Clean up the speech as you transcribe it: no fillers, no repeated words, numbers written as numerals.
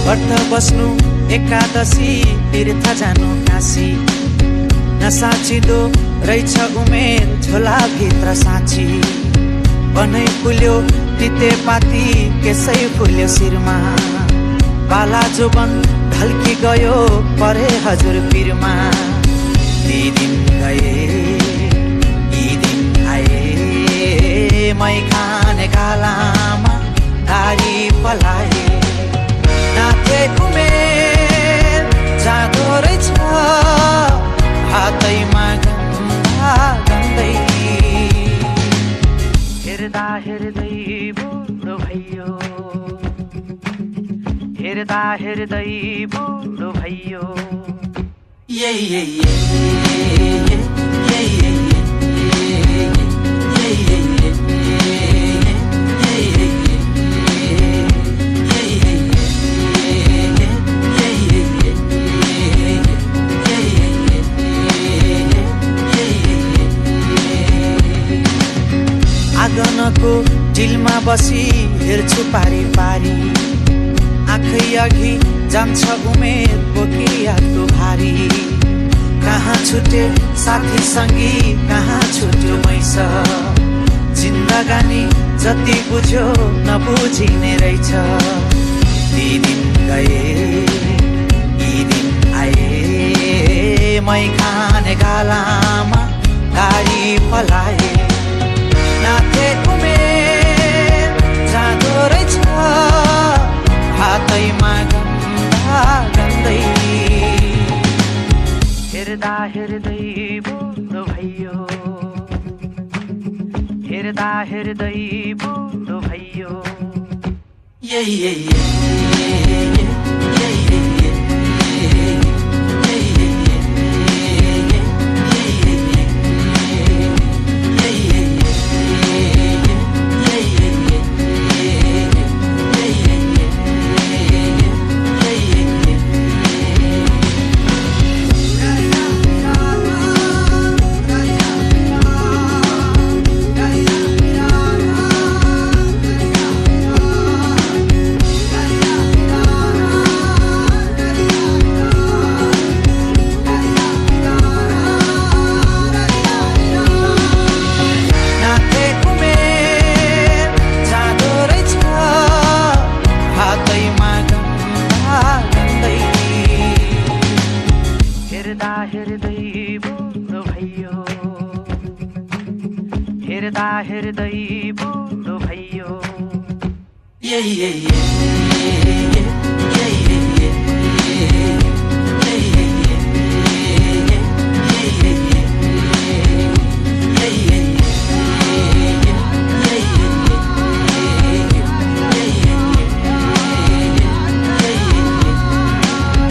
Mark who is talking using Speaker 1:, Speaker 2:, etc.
Speaker 1: व्रत बस्नु एकादशी तीर्थ जानु काशी नसाचिदो रहेछ उमेर झोलाभित्र साँची बनै फुल्यो तितेपाती केसै फुल्यो शिरमा बाला जोबन ढल्की गयो परे हजुर पिरमा ती दिन गए यी दिन आए मै खाने गालामा दारी पलाए नाथे उमेर जाँदो रहेछ हातैमा गन्दा गन्दै हेर्दा हेर्दै बुढो भइयो हेर्दा हेर्दै बुढो भइयो आँगनको डिलमा बसी हेर्छु पारी पारी आँखै अघि जान्छ उमेर बोकियाको भारी कहाँ छुटे साथी सङ्गी कहाँ छुट्यो मैस जिन्दगानी जति बुझ्यो नबुझिने रहेछ ती दिन गए यी दिन आए मै खाने गालामा गाडी पलाए नाथे उमेर जाँदो रहेछ हातैमा गन्दा गन्दै हेर्दा हेर्दै बुढो भइयो हेर्दा हेर्दै बुढो भइयो हेर्दा हेर्दै बुढो भइयो